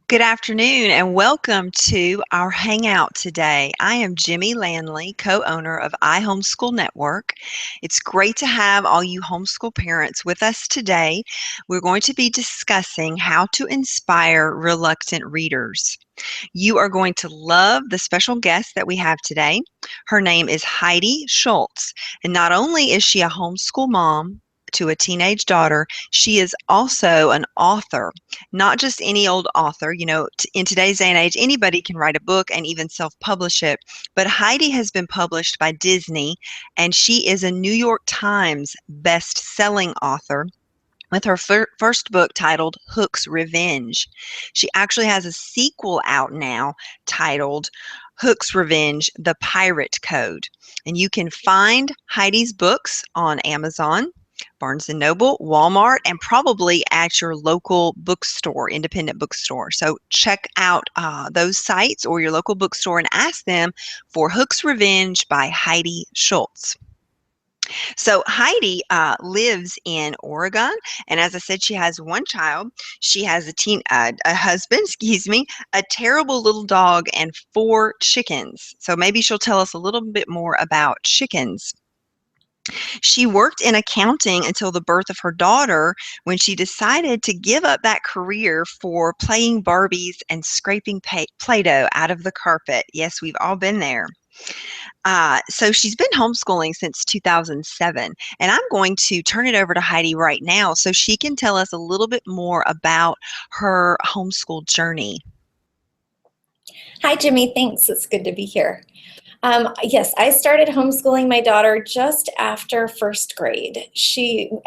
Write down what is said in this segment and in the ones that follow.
Good afternoon and welcome to our hangout today. I am Jimmy Landley, co-owner of iHomeschool Network. It's great to have all you homeschool parents with us today. We're going to be discussing how to inspire reluctant readers. You are going to love the special guest that we have today. Her name is Heidi Schultz, and not only is she a homeschool mom to a teenage daughter, she is also an author, not just any old author. In today's day and age, anybody can write a book and even self-publish it. But Heidi has been published by Disney, and she is a New York Times best-selling author with her first book titled Hook's Revenge. She actually has a sequel out now titled Hook's Revenge, The Pirate Code. And you can find Heidi's books on Amazon, Barnes & Noble, Walmart, and probably at your local bookstore, independent bookstore. So check out those sites or your local bookstore and ask them for Hook's Revenge by Heidi Schultz. So Heidi lives in Oregon, and as I said, she has one child. She has a husband, excuse me, a terrible little dog, and 4 chickens. So maybe she'll tell us a little bit more about chickens. She worked in accounting until the birth of her daughter, when she decided to give up that career for playing Barbies and scraping Play-Doh out of the carpet. Yes, we've all been there. So she's been homeschooling since 2007, and I'm going to turn it over to Heidi right now so she can tell us a little bit more about her homeschool journey. Hi, Jimmy. Thanks. It's good to be here. Yes, I started homeschooling my daughter just after first grade.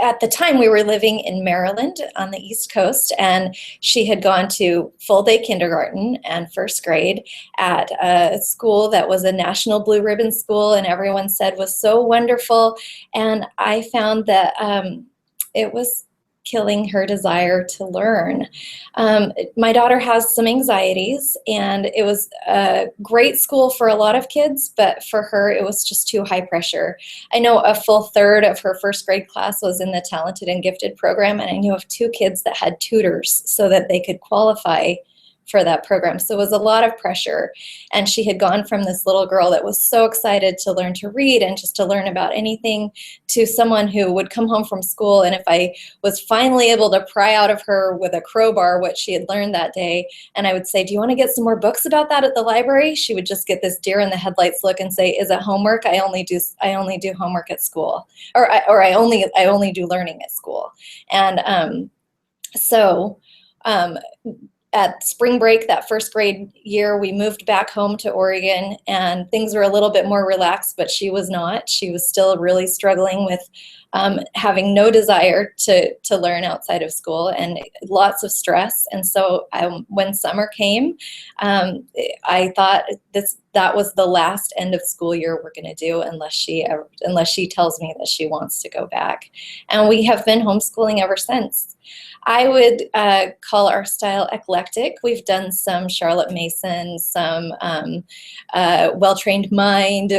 At the time, we were living in Maryland on the East Coast, and she had gone to full day kindergarten and first grade at a school that was a national blue ribbon school, and everyone said was so wonderful. And I found that it was killing her desire to learn. My daughter has some anxieties, and it was a great school for a lot of kids, but for her, it was just too high pressure. I know a full third of her first grade class was in the talented and gifted program, and I knew of 2 kids that had tutors so that they could qualify for that program. So it was a lot of pressure. And she had gone from this little girl that was so excited to learn to read and just to learn about anything, to someone who would come home from school, and if I was finally able to pry out of her with a crowbar what she had learned that day, and I would say, do you want to get some more books about that at the library? She would just get this deer in the headlights look and say, is it homework? I only do homework at school, or I only do learning at school. And so at spring break that first grade year, we moved back home to Oregon, and things were a little bit more relaxed, but she was not. She was still really struggling with having no desire to learn outside of school, and lots of stress. And so when summer came, I thought that was the last end of school year we're going to do unless she tells me that she wants to go back. And we have been homeschooling ever since. I would call our style eclectic. We've done some Charlotte Mason, some Well-Trained Mind.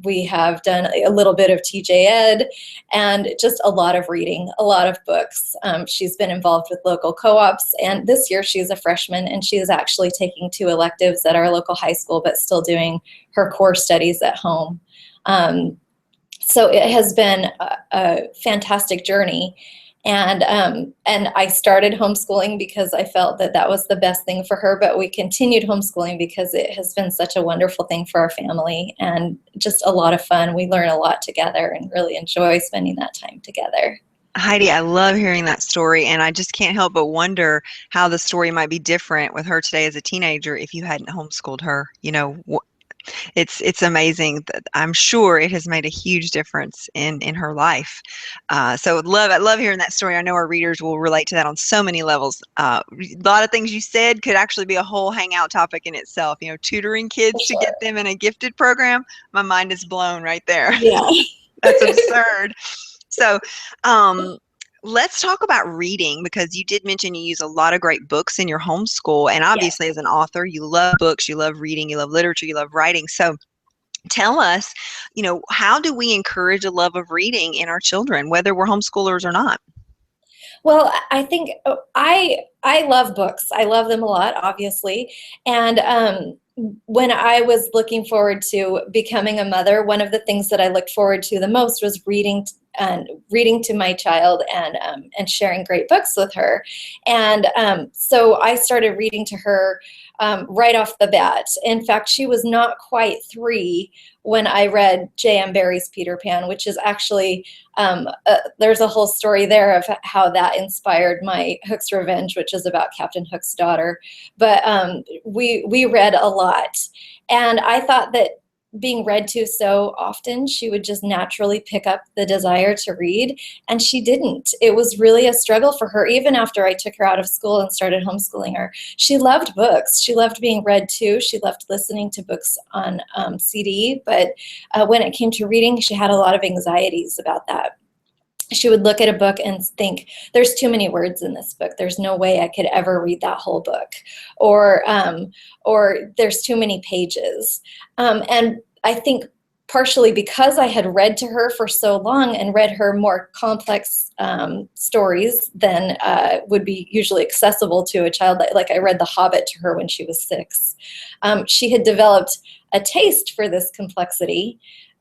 We have done a little bit of TJ Ed, and just a lot of reading, a lot of books. She's been involved with local co-ops, and this year she's a freshman, and she is actually taking 2 electives at our local high school, but still doing her core studies at home. So it has been a fantastic journey. And I started homeschooling because I felt that was the best thing for her, but we continued homeschooling because it has been such a wonderful thing for our family, and just a lot of fun. We learn a lot together and really enjoy spending that time together. Heidi, I love hearing that story, and I just can't help but wonder how the story might be different with her today as a teenager if you hadn't homeschooled her. It's amazing. I'm sure it has made a huge difference in her life. So I love hearing that story. I know our readers will relate to that on so many levels. A lot of things you said could actually be a whole hangout topic in itself. Tutoring kids to get them in a gifted program. My mind is blown right there. Yeah. That's absurd. So, let's talk about reading, because you did mention you use a lot of great books in your homeschool, and obviously as an author, you love books, you love reading, you love literature, you love writing. So tell us, how do we encourage a love of reading in our children, whether we're homeschoolers or not? Well, I think I love books. I love them a lot, obviously. And when I was looking forward to becoming a mother, one of the things that I looked forward to the most was reading to my child and sharing great books with her. And so I started reading to her right off the bat. In fact, she was not quite 3 when I read J.M. Barrie's Peter Pan, which is actually there's a whole story there of how that inspired my Hook's Revenge, which is about Captain Hook's daughter. But we read a lot, and I thought that being read to so often, she would just naturally pick up the desire to read, and she didn't. It was really a struggle for her, even after I took her out of school and started homeschooling her. She loved books. She loved being read to. She loved listening to books on CD, but when it came to reading, she had a lot of anxieties about that. She would look at a book and think, there's too many words in this book. There's no way I could ever read that whole book. Or there's too many pages. And I think partially because I had read to her for so long and read her more complex stories than would be usually accessible to a child. Like I read The Hobbit to her when she was 6. She had developed a taste for this complexity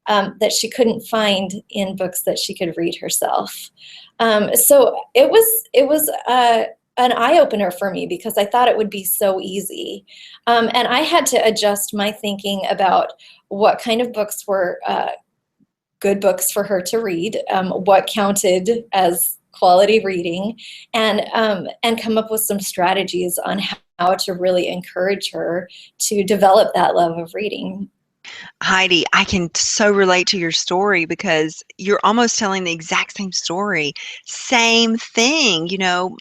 that she couldn't find in books that she could read herself. So it was an eye-opener for me because I thought it would be so easy. And I had to adjust my thinking about what kind of books were good books for her to read, what counted as quality reading, and come up with some strategies on how to really encourage her to develop that love of reading. Heidi, I can so relate to your story because you're almost telling the exact same story. Same thing.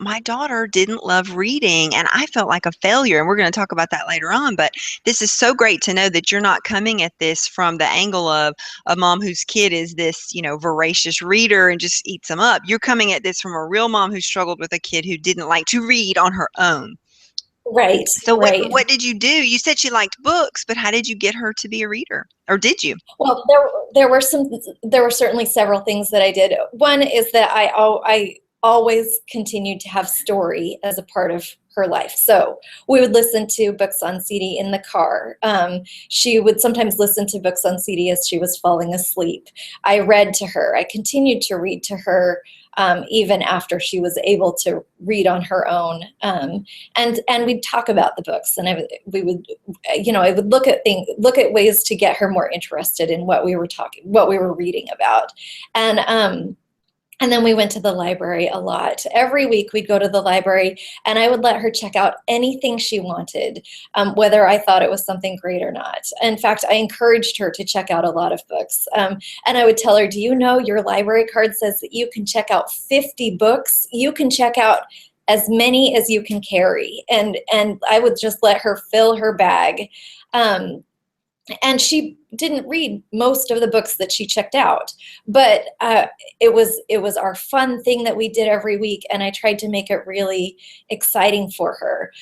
My daughter didn't love reading and I felt like a failure. And we're going to talk about that later on. But this is so great to know that you're not coming at this from the angle of a mom whose kid is this, voracious reader and just eats them up. You're coming at this from a real mom who struggled with a kid who didn't like to read on her own. Right, So right. what did you do? You said she liked books, but how did you get her to be a reader? Or did you? Well, there were certainly several things that I did. One is that I always continued to have story as a part of her life. So we would listen to books on CD in the car. She would sometimes listen to books on CD as she was falling asleep. I read to her. I continued to read to her even after she was able to read on her own. And we'd talk about the books, and I would look at ways to get her more interested in what we were reading about. And then we went to the library a lot. Every week we'd go to the library and I would let her check out anything she wanted, whether I thought it was something great or not. In fact, I encouraged her to check out a lot of books. And I would tell her, do you know your library card says that you can check out 50 books? You can check out as many as you can carry. And I would just let her fill her bag. And she didn't read most of the books that she checked out, but it was our fun thing that we did every week, and I tried to make it really exciting for her.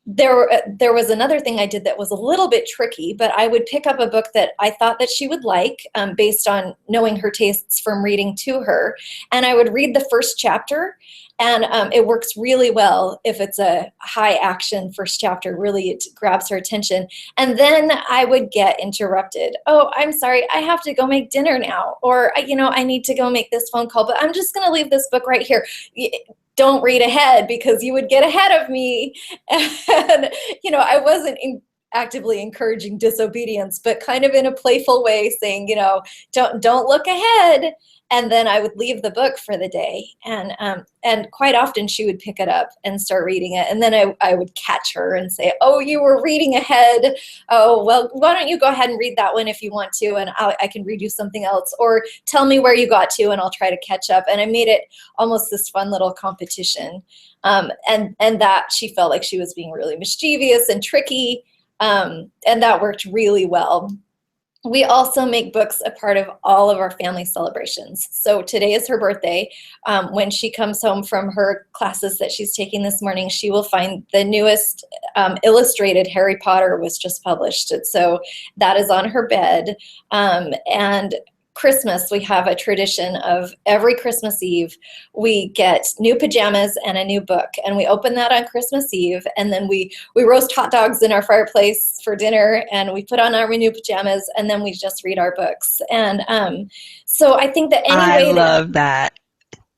There was another thing I did that was a little bit tricky, but I would pick up a book that I thought that she would like based on knowing her tastes from reading to her, and I would read the first chapter. And it works really well if it's a high action first chapter. Really, it grabs her attention. And then I would get interrupted. Oh, I'm sorry, I have to go make dinner now. Or, I need to go make this phone call, but I'm just going to leave this book right here. Don't read ahead because you would get ahead of me. And, I wasn't actively encouraging disobedience, but kind of in a playful way saying, don't look ahead. And then I would leave the book for the day, and quite often she would pick it up and start reading it, and then I would catch her and say, "Oh, you were reading ahead. Oh, well, why don't you go ahead and read that one if you want to, and I can read you something else, or tell me where you got to, and I'll try to catch up." And I made it almost this fun little competition, and that she felt like she was being really mischievous and tricky, and that worked really well. We also make books a part of all of our family celebrations. So today is her birthday. When she comes home from her classes that she's taking this morning, she will find the newest illustrated Harry Potter was just published. And so that is on her bed. And Christmas, we have a tradition of every Christmas Eve, we get new pajamas and a new book. And we open that on Christmas Eve. And then we roast hot dogs in our fireplace for dinner. And we put on our new pajamas. And then we just read our books. And so I think that any I way that love that.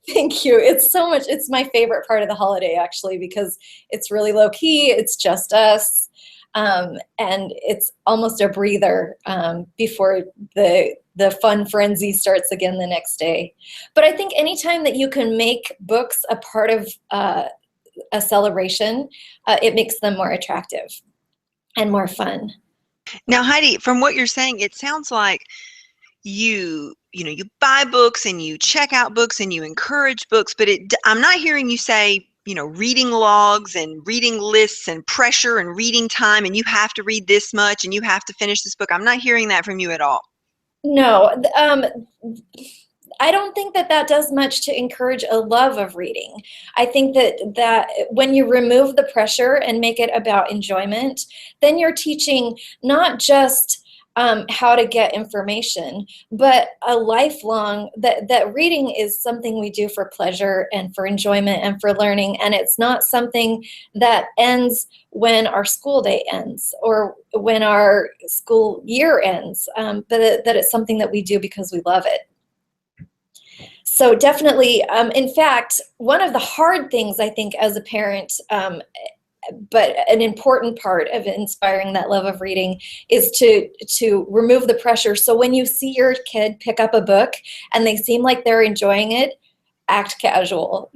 thank you. It's so much. It's my favorite part of the holiday, actually, because it's really low key. It's just us. And it's almost a breather before the fun frenzy starts again the next day. But I think anytime that you can make books a part of a celebration, it makes them more attractive and more fun. Now, Heidi, from what you're saying, it sounds like you buy books and you check out books and you encourage books, but I'm not hearing you say, reading logs and reading lists and pressure and reading time and you have to read this much and you have to finish this book. I'm not hearing that from you at all. No, I don't think that that does much to encourage a love of reading. I think that when you remove the pressure and make it about enjoyment, then you're teaching not just how to get information, but a lifelong, that reading is something we do for pleasure and for enjoyment and for learning. And it's not something that ends when our school day ends or when our school year ends, but that it's something that we do because we love it. So definitely, in fact, one of the hard things I think as a parent, but an important part of inspiring that love of reading is to remove the pressure. So when you see your kid pick up a book and they seem like they're enjoying it, act casual.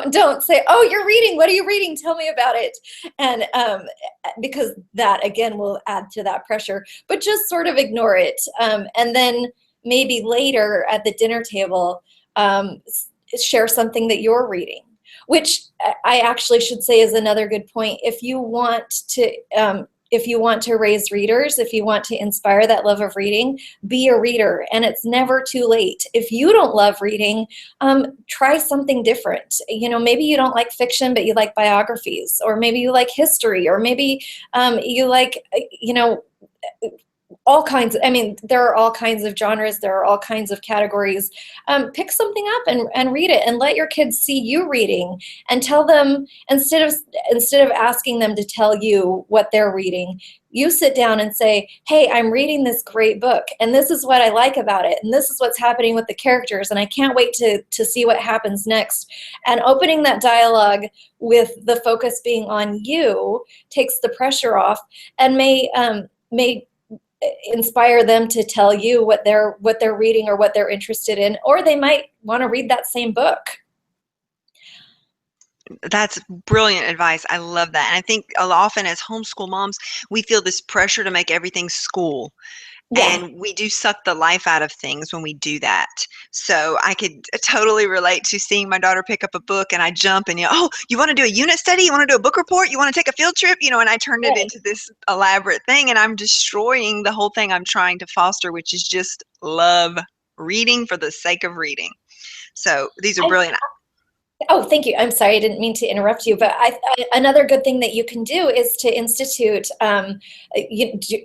Don't say, "Oh, you're reading. What are you reading? Tell me about it." And because that again will add to that pressure. But just sort of ignore it, and then maybe later at the dinner table, share something that you're reading. Which I actually should say is another good point. If you want to raise readers, if you want to inspire that love of reading, be a reader, and it's never too late. If you don't love reading, try something different. Maybe you don't like fiction, but you like biographies, or maybe you like history, or maybe you like, all kinds. There are all kinds of genres. There are all kinds of categories. Pick something up and read it, and let your kids see you reading, and tell them, instead of asking them to tell you what they're reading, you sit down and say, "Hey, I'm reading this great book, and this is what I like about it, and this is what's happening with the characters, and I can't wait to see what happens next." And opening that dialogue with the focus being on you takes the pressure off, and may inspire them to tell you what they're reading or what they're interested in, or they might want to read that same book. That's brilliant advice. I love that. And I think often as homeschool moms, we feel this pressure to make everything school. Yeah. And we do suck the life out of things when we do that. So I could totally relate to seeing my daughter pick up a book and I jump and, oh, you want to do a unit study? You want to do a book report? You want to take a field trip? And I turned it Right. into this elaborate thing, and I'm destroying the whole thing I'm trying to foster, which is just love reading for the sake of reading. So these are brilliant. Oh, thank you. I'm sorry, I didn't mean to interrupt you, but another good thing that you can do is to institute, I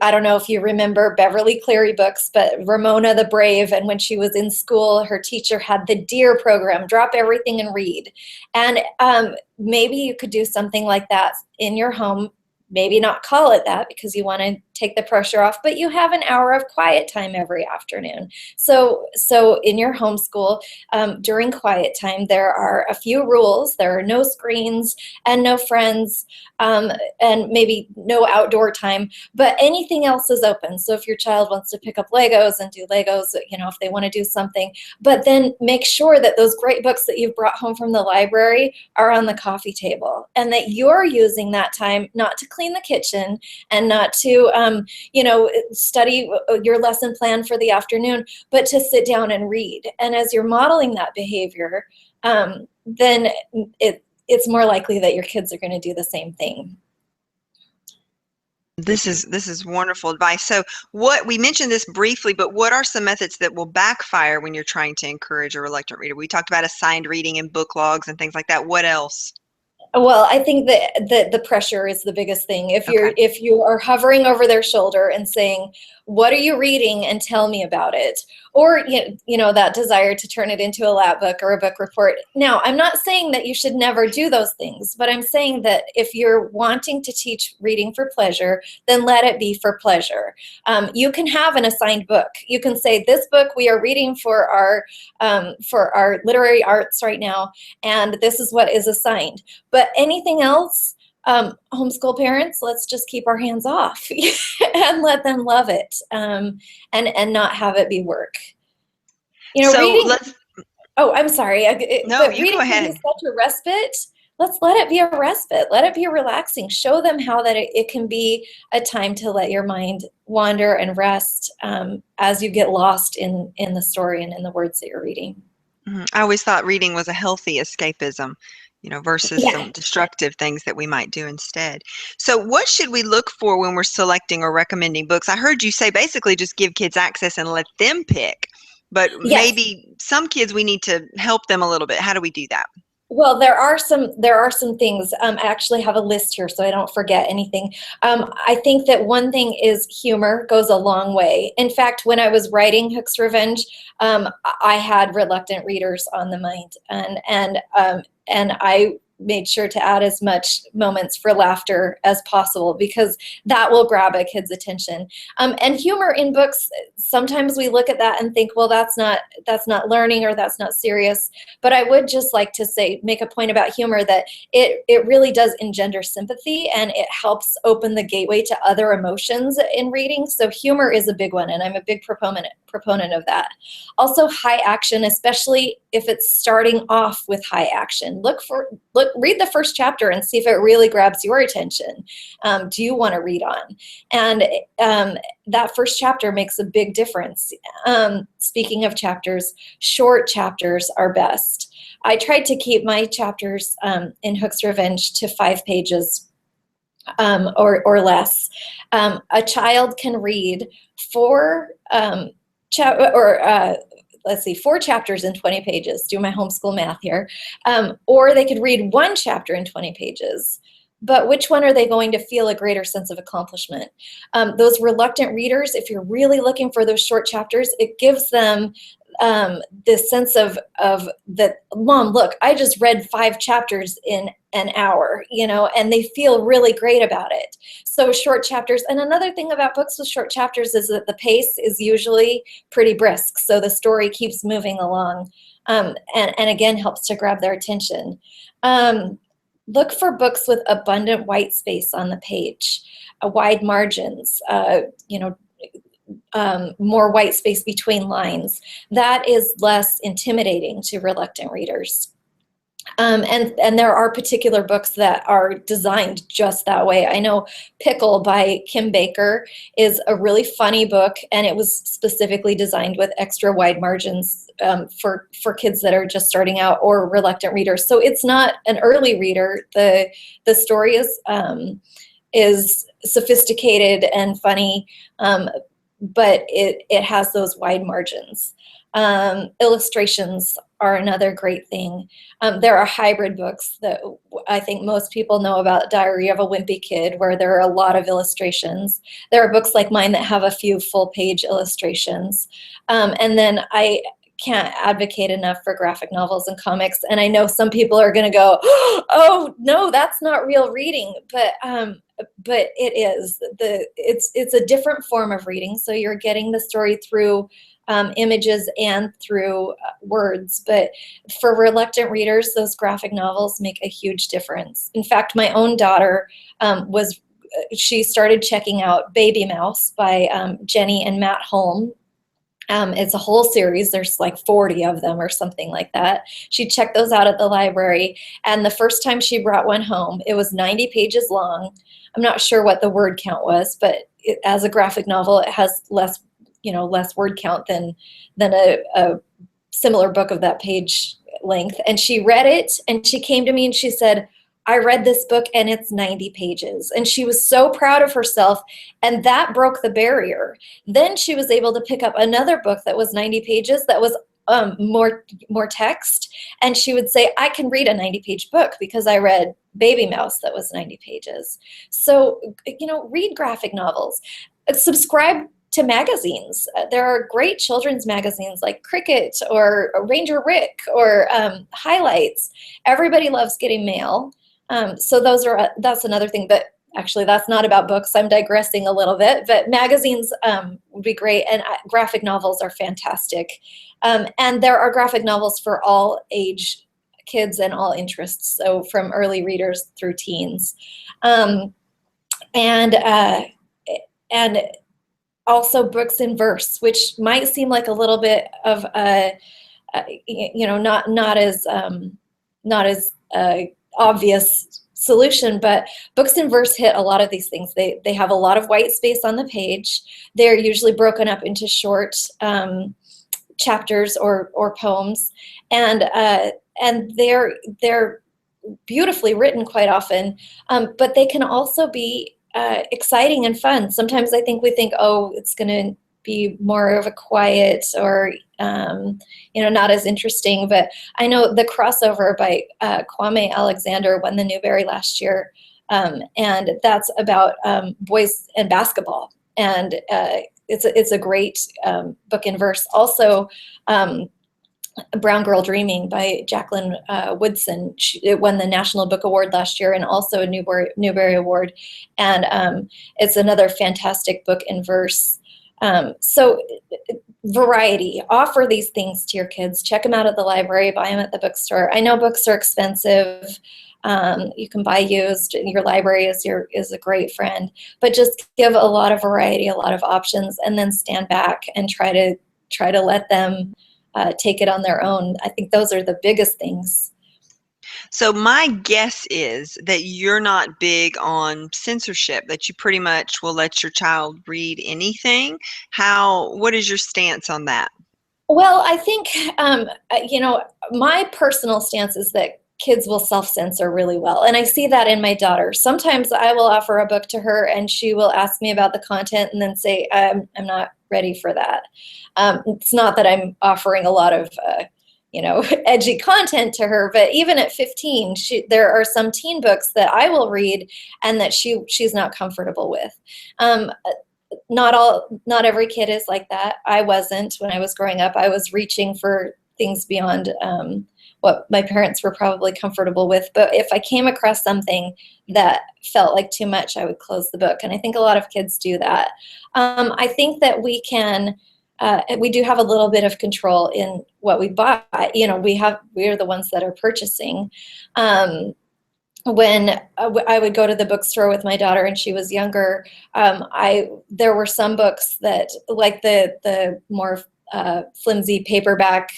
don't know if you remember Beverly Cleary books, but Ramona the Brave, and when she was in school, her teacher had the DEAR program, drop everything and read. And maybe you could do something like that in your home. Maybe not call it that because you want to take the pressure off, but you have an hour of quiet time every afternoon. So in your homeschool, during quiet time, there are a few rules. There are no screens and no friends, and maybe no outdoor time, but anything else is open. So if your child wants to pick up Legos and do Legos, if they want to do something, but then make sure that those great books that you've brought home from the library are on the coffee table, and that you're using that time not to clean the kitchen and not to study your lesson plan for the afternoon, but to sit down and read. And as you're modeling that behavior, then it's more likely that your kids are going to do the same thing. This is wonderful advice. So we mentioned this briefly, but what are some methods that will backfire when you're trying to encourage a reluctant reader? We talked about assigned reading and book logs and things like that. What else? Well, I think that the pressure is the biggest thing. Okay. If you are hovering over their shoulder and saying, "What are you reading?" and tell me about it, or that desire to turn it into a lap book or a book report. Now, I'm not saying that you should never do those things, but I'm saying that if you're wanting to teach reading for pleasure, then let it be for pleasure. You can have an assigned book. You can say, "This book we are reading for our literary arts right now, and this is what is assigned." But anything else, homeschool parents, let's just keep our hands off and let them love it, and not have it be work. So Reading. let's, Oh, I'm sorry, no, but you go reading can be ahead. such a respite. Let's let it be a respite. Let it be relaxing. Show them how that it can be a time to let your mind wander and rest, as you get lost in the story and in the words that you're reading. I always thought reading was a healthy escapism, versus Yeah. some destructive things that we might do instead. So, what should we look for when we're selecting or recommending books? I heard you say basically just give kids access and let them pick, but Yes. maybe some kids we need to help them a little bit. How do we do that? Well, there are some things. I actually have a list here so I don't forget anything. I think that one thing is humor goes a long way. In fact, when I was writing Hook's Revenge, I had reluctant readers on the mind, and I made sure to add as much moments for laughter as possible because that will grab a kid's attention. And humor in books, sometimes we look at that and think, well, that's not learning, or that's not serious. But I would just like to say, make a point about humor, that it really does engender sympathy, and it helps open the gateway to other emotions in reading. So humor is a big one, and I'm a big proponent of that. Also, high action, especially if it's starting off with high action. Read the first chapter and see if it really grabs your attention. Do you want to read on? And that first chapter makes a big difference. Speaking of chapters, short chapters are best. I tried to keep my chapters in Hook's Revenge to 5 pages, or less. A child can read 4 let's see, 4 chapters in 20 pages. Do my homeschool math here. Or they could read 1 chapter in 20 pages. But which one are they going to feel a greater sense of accomplishment? Those reluctant readers, if you're really looking for those short chapters, it gives them this sense of that, Mom, look, I just read 5 chapters in an hour, and they feel really great about it. So short chapters. And another thing about books with short chapters is that the pace is usually pretty brisk. So the story keeps moving along, and again, helps to grab their attention. Look for books with abundant white space on the page, wide margins, more white space between lines. That is less intimidating to reluctant readers. And there are particular books that are designed just that way. I know Pickle by Kim Baker is a really funny book, and it was specifically designed with extra wide margins, for kids that are just starting out or reluctant readers. So it's not an early reader. The story is sophisticated and funny, but it has those wide margins. Illustrations are another great thing. There are hybrid books that I think most people know about. Diary of a Wimpy Kid, where there are a lot of illustrations. There are books like mine that have a few full-page illustrations. And then I can't advocate enough for graphic novels and comics. And I know some people are going to go, "Oh no, that's not real reading," but it is. It's a different form of reading. So you're getting the story through images and through words. But for reluctant readers, those graphic novels make a huge difference. In fact, my own daughter she started checking out Baby Mouse by Jenny and Matt Holm. It's a whole series. There's like 40 of them or something like that. She checked those out at the library, and the first time she brought one home, it was 90 pages long. I'm not sure what the word count was, but as a graphic novel, it has less word count than a similar book of that page length. And she read it, and she came to me and she said, "I read this book and it's 90 pages." And she was so proud of herself, and that broke the barrier. Then she was able to pick up another book that was 90 pages that was more text, and she would say, "I can read a 90-page book because I read Baby Mouse that was 90 pages. So, read graphic novels. Subscribe to magazines. There are great children's magazines like Cricket or Ranger Rick or Highlights. Everybody loves getting mail. So that's another thing. But actually, that's not about books. I'm digressing a little bit. But magazines would be great, and graphic novels are fantastic. And there are graphic novels for all age kids and all interests, so from early readers through teens. Um, and and also books in verse, which might seem like a little bit of not as obvious solution, but books in verse hit a lot of these things. They have a lot of white space on the page. They're usually broken up into short chapters or poems, and they're beautifully written quite often, but they can also be exciting and fun. Sometimes I think we think, oh, it's going to be more of a quiet or not as interesting. But I know the crossover by Kwame Alexander won the Newbery last year, and that's about boys and basketball, and it's a great book in verse. Also, Brown Girl Dreaming by Jacqueline Woodson. It won the National Book Award last year and also a Newbery Award. And it's another fantastic book in verse. So variety. Offer these things to your kids. Check them out at the library. Buy them at the bookstore. I know books are expensive. You can buy used. Your library is a great friend. But just give a lot of variety, a lot of options, and then stand back and try to let them take it on their own. I think those are the biggest things. So my guess is that you're not big on censorship, that you pretty much will let your child read anything. What is your stance on that? Well, I think, my personal stance is that kids will self-censor really well. And I see that in my daughter. Sometimes I will offer a book to her and she will ask me about the content and then say, I'm not ready for that. It's not that I'm offering a lot of, edgy content to her, but even at 15, there are some teen books that I will read and that she's not comfortable with. Not every kid is like that. I wasn't when I was growing up. I was reaching for things beyond what my parents were probably comfortable with. But if I came across something that felt like too much, I would close the book. And I think a lot of kids do that. I think that we do have a little bit of control in what we buy. We are the ones that are purchasing. When I would go to the bookstore with my daughter and she was younger, there were some books that, like the more flimsy paperback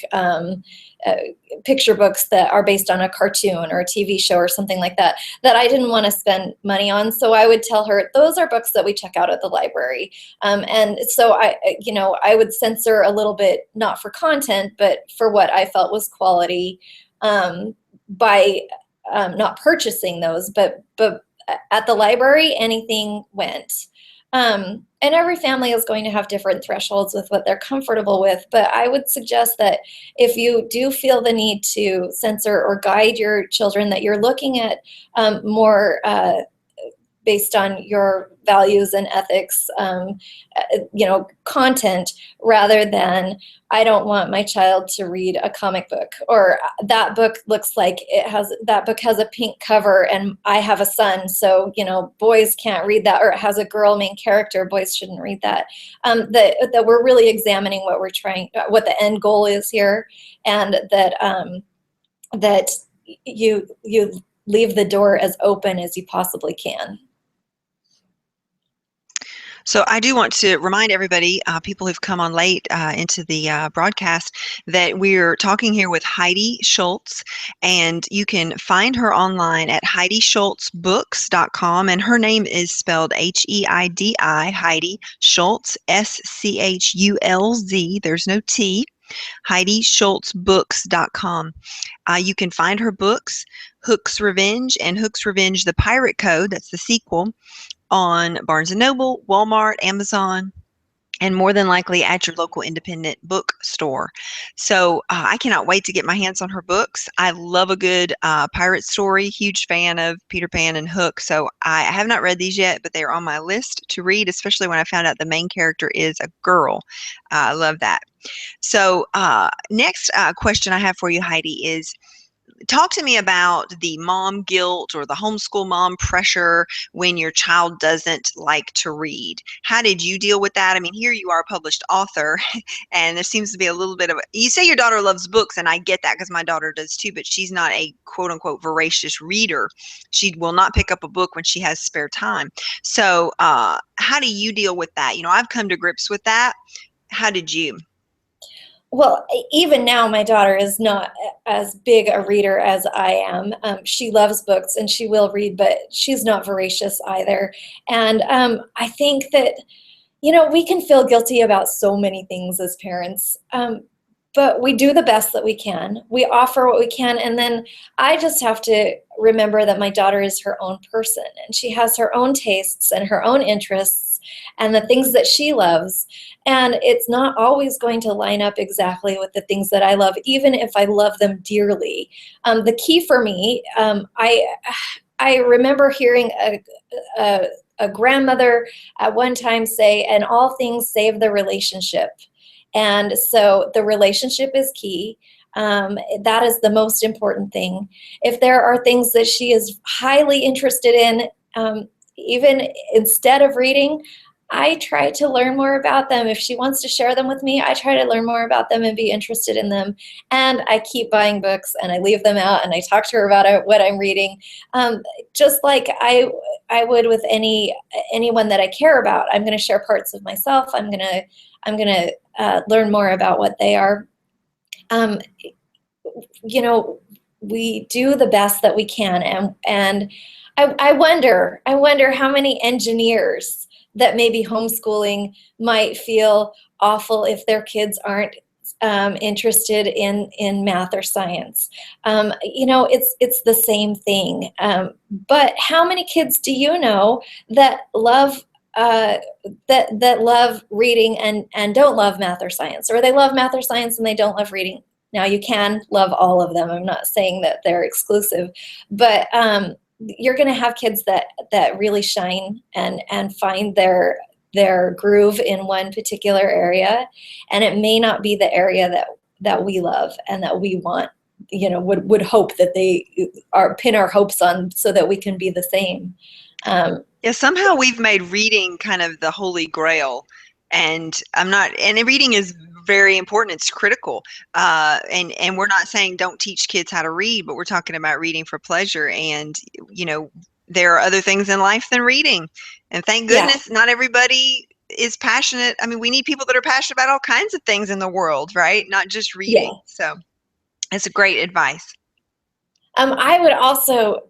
picture books that are based on a cartoon or a TV show or something like that, that I didn't want to spend money on. So I would tell her, those are books that we check out at the library. And so I would censor a little bit, not for content, but for what I felt was quality, by not purchasing those, but at the library, anything went. And every family is going to have different thresholds with what they're comfortable with. But I would suggest that if you do feel the need to censor or guide your children, that you're looking at more based on your values and ethics, content, rather than, I don't want my child to read a comic book, or that book looks like that book has a pink cover and I have a son, so boys can't read that, or it has a girl main character, boys shouldn't read that. That we're really examining what the end goal is here, and that you leave the door as open as you possibly can. So I do want to remind everybody, people who've come on late into the broadcast, that we're talking here with Heidi Schultz, and you can find her online at HeidiSchultzBooks.com, and her name is spelled Heidi, Heidi Schultz, Schulz. There's no T. HeidiSchultzBooks.com. You can find her books, Hook's Revenge and Hook's Revenge: The Pirate Code, that's the sequel, on Barnes & Noble, Walmart, Amazon, and more than likely at your local independent bookstore. So I cannot wait to get my hands on her books. I love a good pirate story, huge fan of Peter Pan and Hook. So I have not read these yet, but they are on my list to read, especially when I found out the main character is a girl. I love that. So next question I have for you, Heidi, is talk to me about the mom guilt or the homeschool mom pressure when your child doesn't like to read. How did you deal with that? I mean, here you are, a published author, and there seems to be a little bit of, you say your daughter loves books, and I get that because my daughter does too, but she's not a quote unquote voracious reader. She will not pick up a book when she has spare time. So, how do you deal with that? You know, I've come to grips with that. How did you? Well, even now, my daughter is not as big a reader as I am. She loves books and she will read, but she's not voracious either. And I think that, you know, we can feel guilty about so many things as parents, but we do the best that we can. We offer what we can, and then I just have to remember that my daughter is her own person, and she has her own tastes and her own interests and the things that she loves. And it's not always going to line up exactly with the things that I love, even if I love them dearly. The key for me, I remember hearing a grandmother at one time say, "And all things save the relationship." And so the relationship is key. That is the most important thing. If there are things that she is highly interested in, even instead of reading, I try to learn more about them. If she wants to share them with me, I try to learn more about them and be interested in them. And I keep buying books and I leave them out and I talk to her about it, what I'm reading. Just like I would with anyone that I care about. I'm going to share parts of myself. I'm gonna learn more about what they are. Um, you know, we do the best that we can, and I wonder how many engineers that may be homeschooling might feel awful if their kids aren't interested in math or science. You know, it's the same thing. But how many kids do you know that love that love reading and don't love math or science, or they love math or science and they don't love reading? Now, you can love all of them. I'm not saying that they're exclusive, but you're going to have kids that really shine and find their groove in one particular area, and it may not be the area that we love and that we want, you know, would hope that they are pin our hopes on so that we can be the same. Yeah, somehow we've made reading kind of the holy grail. And reading is very important. It's critical. And we're not saying don't teach kids how to read, but we're talking about reading for pleasure. And, you know, there are other things in life than reading. And thank Yeah, goodness not everybody is passionate. I mean, we need people that are passionate about all kinds of things in the world, right? Not just yeah. reading. So it's a great advice. I would also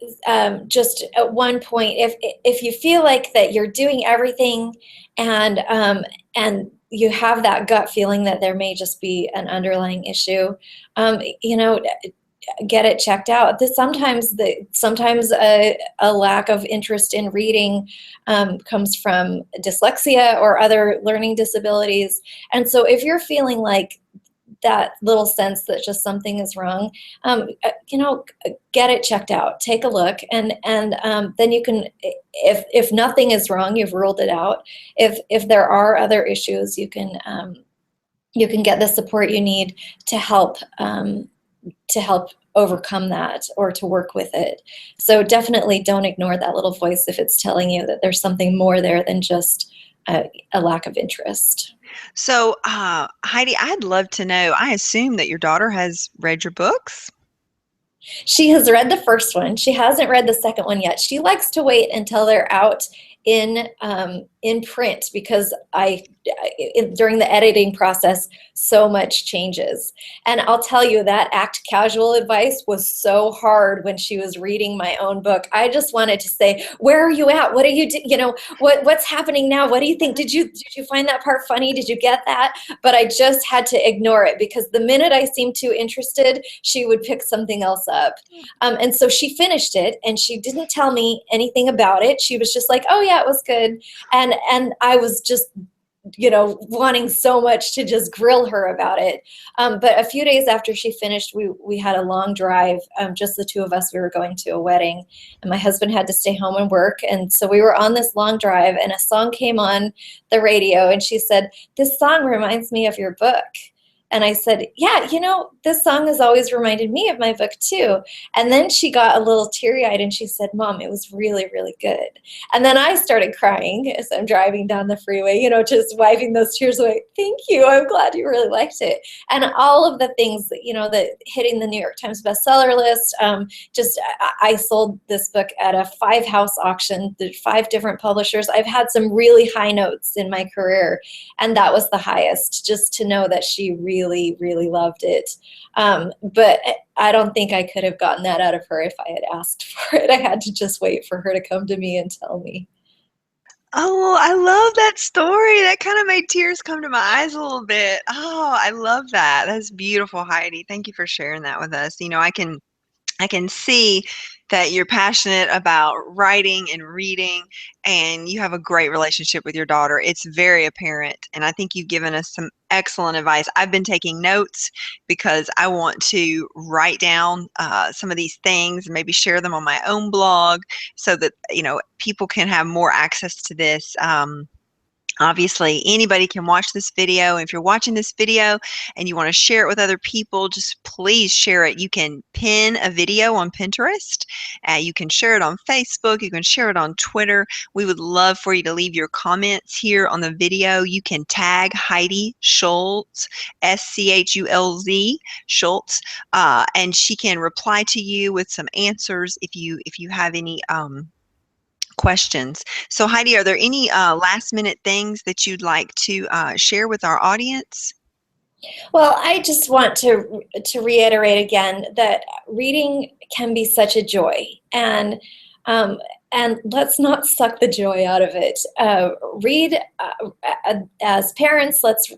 just at one point, if you feel like that you're doing everything, and you have that gut feeling that there may just be an underlying issue, you know, get it checked out. Sometimes a lack of interest in reading comes from dyslexia or other learning disabilities. And so if you're feeling like that little sense that just something is wrong, you know, get it checked out, take a look, and then you can, if nothing is wrong, you've ruled it out. If there are other issues, you can get the support you need to help overcome that or to work with it. So definitely don't ignore that little voice if it's telling you that there's something more there than just a lack of interest. So, Heidi, I'd love to know. I assume that your daughter has read your books. She has read the first one. She hasn't read the second one yet. She likes to wait until they're out in print because during the editing process, so much changes. And I'll tell you, that act casual advice was so hard when she was reading my own book. I just wanted to say, "Where are you at? What are you you know, what's happening now? What do you think? Did you find that part funny? Did you get that?" But I just had to ignore it because the minute I seemed too interested, she would pick something else up. And so she finished it and she didn't tell me anything about it. She was just like, "Oh yeah, it was good." And I was just wanting so much to just grill her about it. But a few days after she finished, we had a long drive, just the two of us. We were going to a wedding, and my husband had to stay home and work. And so we were on this long drive, and a song came on the radio, and she said, "This song reminds me of your book." And I said, "Yeah, this song has always reminded me of my book too." And then she got a little teary-eyed and she said, "Mom, it was really, really good." And then I started crying as I'm driving down the freeway, just wiping those tears away. "Thank you. I'm glad you really liked it." And all of the things that hitting the New York Times bestseller list. Just I sold this book at a 5-house auction, the 5 different publishers. I've had some really high notes in my career, and that was the highest, just to know that she really, really loved it. But I don't think I could have gotten that out of her if I had asked for it. I had to just wait for her to come to me and tell me. Oh, I love that story. That kind of made tears come to my eyes a little bit. Oh, I love that. That's beautiful, Heidi. Thank you for sharing that with us. I can see that you're passionate about writing and reading, and you have a great relationship with your daughter. It's very apparent, and I think you've given us some excellent advice. I've been taking notes because I want to write down some of these things and maybe share them on my own blog so that people can have more access to this. Obviously, anybody can watch this video. If you're watching this video and you want to share it with other people, just please share it. You can pin a video on Pinterest. You can share it on Facebook. You can share it on Twitter. We would love for you to leave your comments here on the video. You can tag Heidi Schultz, Schulz, Schultz, and she can reply to you with some answers if you have any questions. So Heidi, are there any last minute things that you'd like to share with our audience? Well, I just want to reiterate again that reading can be such a joy, and let's not suck the joy out of it. Read as parents. Let's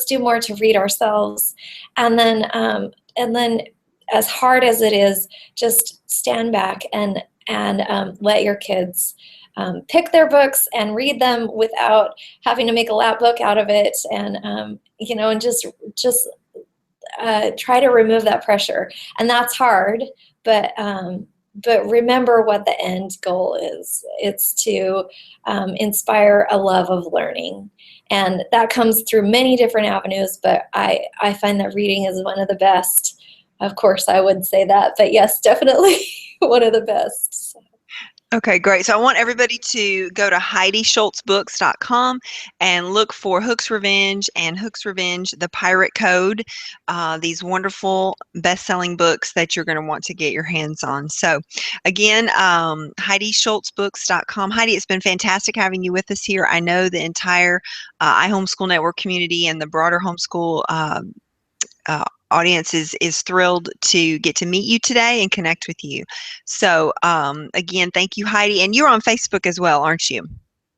do more to read ourselves, and then as hard as it is, just stand back and let your kids pick their books and read them without having to make a lap book out of it, and just try to remove that pressure. And that's hard, but remember what the end goal is. It's to inspire a love of learning, and that comes through many different avenues. But I find that reading is one of the best. Of course, I would say that, but yes, definitely one of the best. Okay, great. So I want everybody to go to HeidiSchultzBooks.com and look for Hook's Revenge and Hook's Revenge, The Pirate Code, these wonderful best-selling books that you're going to want to get your hands on. So again, HeidiSchultzBooks.com. Heidi, it's been fantastic having you with us here. I know the entire iHomeschool Network community and the broader homeschool audience is thrilled to get to meet you today and connect with you. So again, thank you, Heidi. And you're on Facebook as well, aren't you?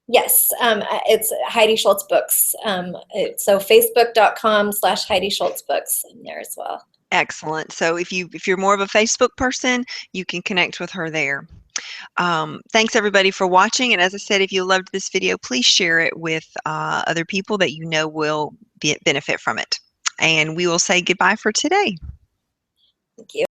Yes, it's Heidi Schultz Books. So facebook.com/Heidi Schultz Books in there as well. Excellent. So if you're more of a Facebook person, you can connect with her there. Thanks everybody for watching. And as I said, if you loved this video, please share it with other people that you know will benefit from it. And we will say goodbye for today. Thank you.